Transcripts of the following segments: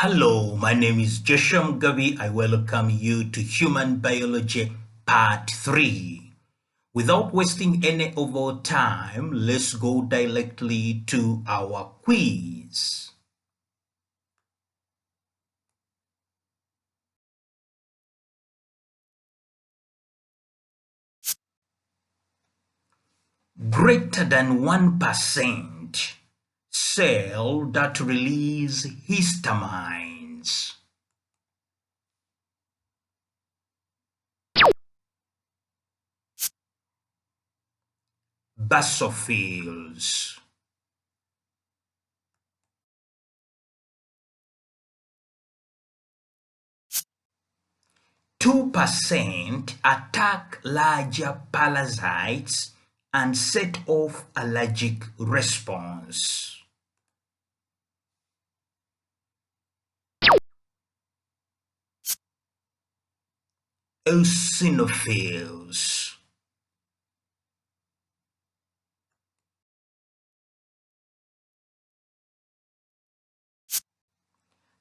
Hello, my name is Joshua Mugabi. I welcome you to Human Biology Part 3. Without wasting any of our time, let's go directly to our quiz. Greater than 1% cell that release histamines. Basophils. 2% attack larger parasites and set off allergic response. Eosinophils.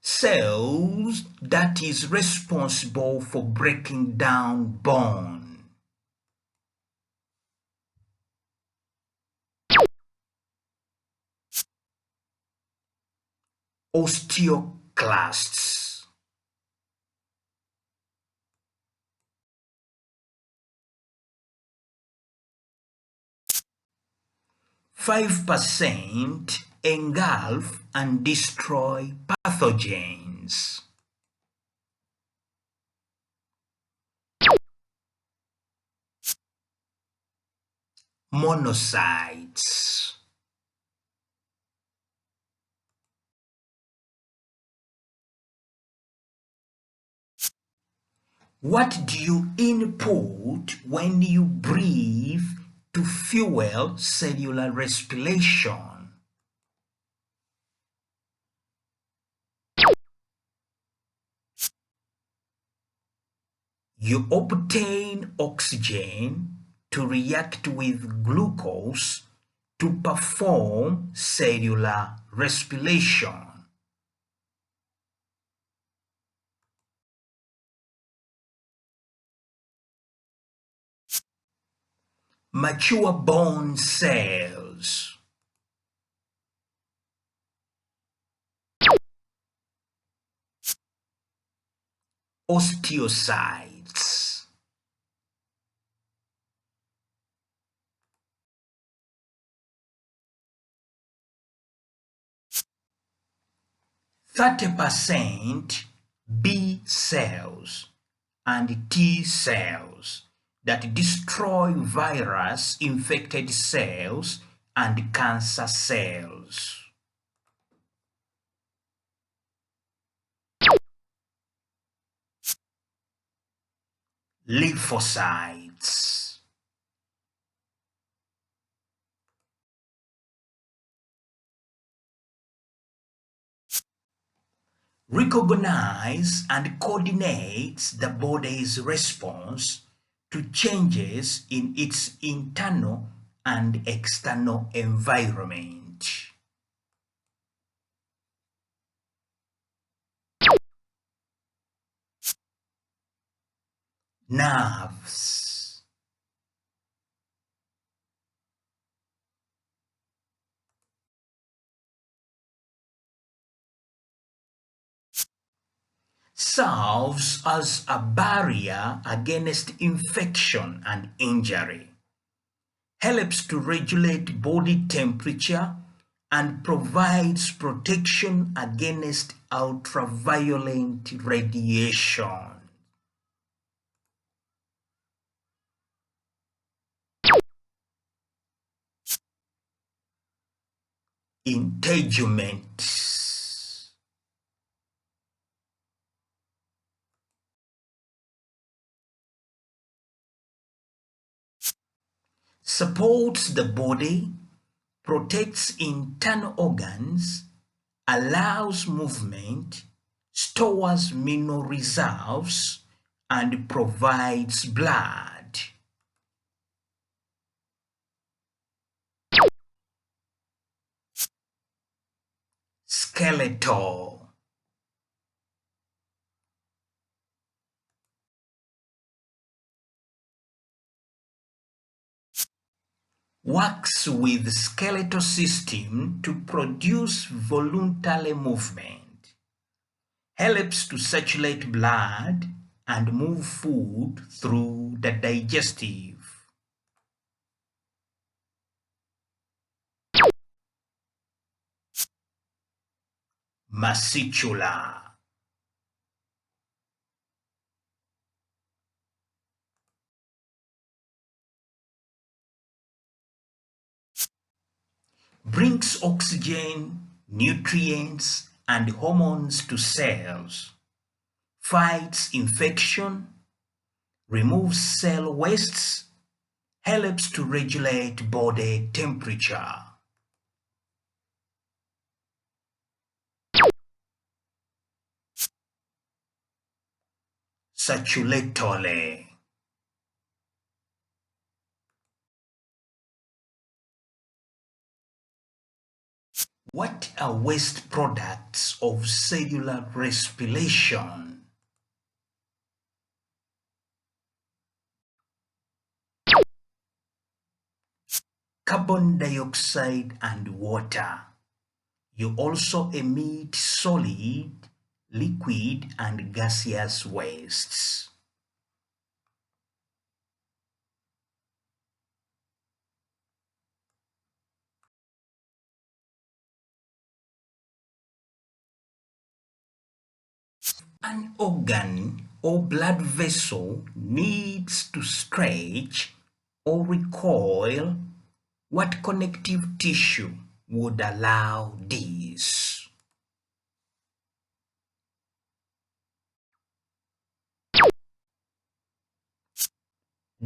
Cells that is responsible for breaking down bone. Osteoclasts. "5% engulf and destroy pathogens. Monocytes. What do you input when you breathe to fuel cellular respiration? You obtain oxygen to react with glucose to perform cellular respiration. Mature bone cells. Osteocytes. "30% B cells and T cells that destroy virus-infected cells and cancer cells. Lymphocytes. Recognize and coordinates the body's response to changes in its internal and external environment. Nerves. Serves as a barrier against infection and injury. Helps to regulate body temperature and provides protection against ultraviolet radiation. Integument. Supports the body, protects internal organs, allows movement, stores mineral reserves, and provides blood. Skeletal. works with the skeletal system to produce voluntary movement, helps to circulate blood and move food through the digestive. Muscular. Brings oxygen, nutrients, and hormones to cells, fights infection, removes cell wastes, helps to regulate body temperature. Circulatory. What are waste products of cellular respiration? Carbon dioxide and water. You also emit solid, liquid, and gaseous wastes. An organ or blood vessel needs to stretch or recoil. What connective tissue would allow this?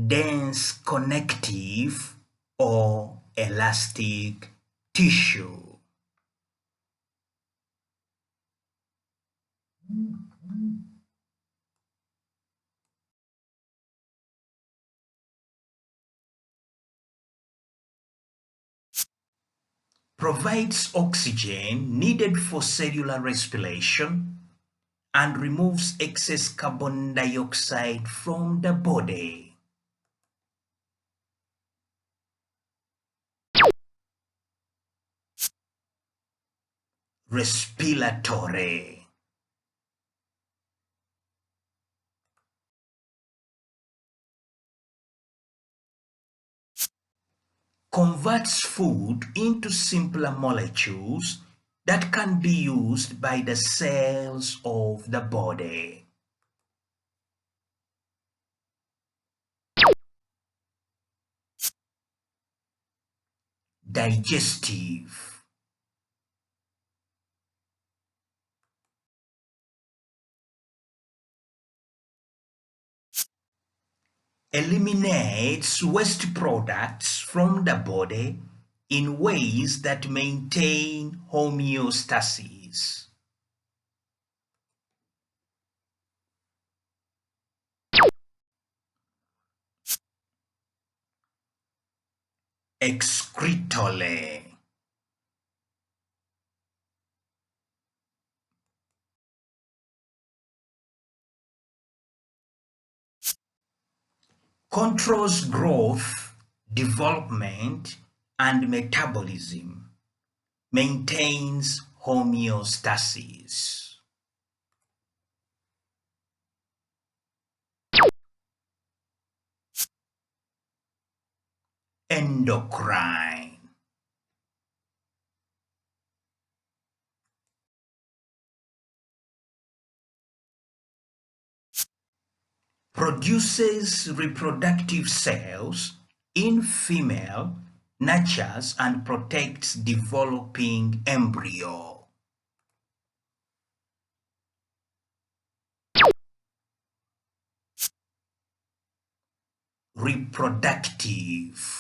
Dense connective or elastic tissue. Provides oxygen needed for cellular respiration and removes excess carbon dioxide from the body. Respiratory. Converts food into simpler molecules that can be used by the cells of the body. Digestive. Eliminates waste products from the body in ways that maintain homeostasis. Excretory. Controls growth, development, and metabolism. Maintains homeostasis. Endocrine. Produces reproductive cells in female, nurtures and protects developing embryo. Reproductive.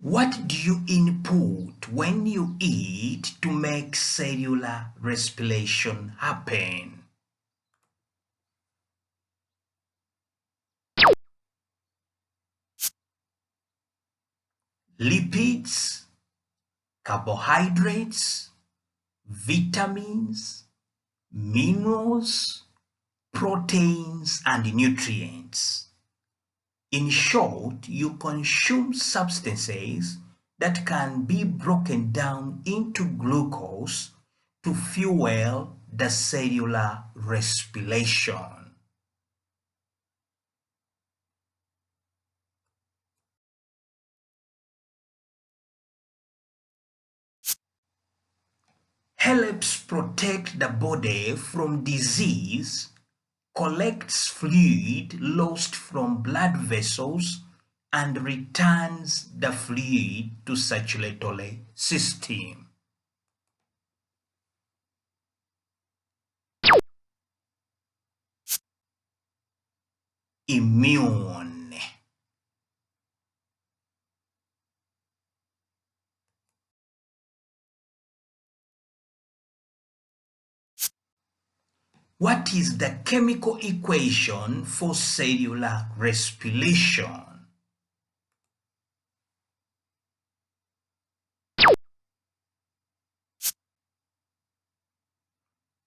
What do you input when you eat to make cellular respiration happen? Lipids, carbohydrates, vitamins, minerals, proteins, and nutrients. In short, you consume substances that can be broken down into glucose to fuel the cellular respiration. Helps protect the body from disease, collects fluid lost from blood vessels, and returns the fluid to circulatory system. Immune. What is the chemical equation for cellular respiration?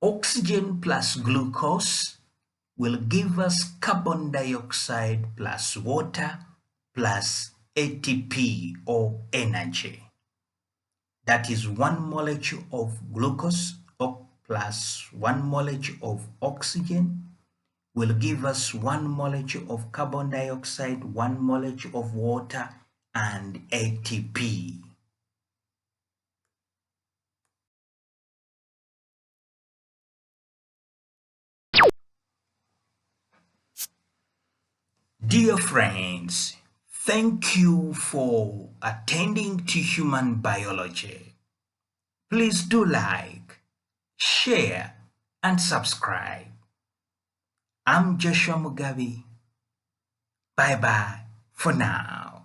Oxygen plus glucose will give us carbon dioxide plus water plus ATP or energy. That is 1 molecule of glucose plus 1 molecule of oxygen will give us 1 molecule of carbon dioxide, 1 molecule of water, and ATP. Dear friends, thank you for attending to human biology. Please do like, share, and subscribe. I'm Joshua Mugabi. Bye bye for now.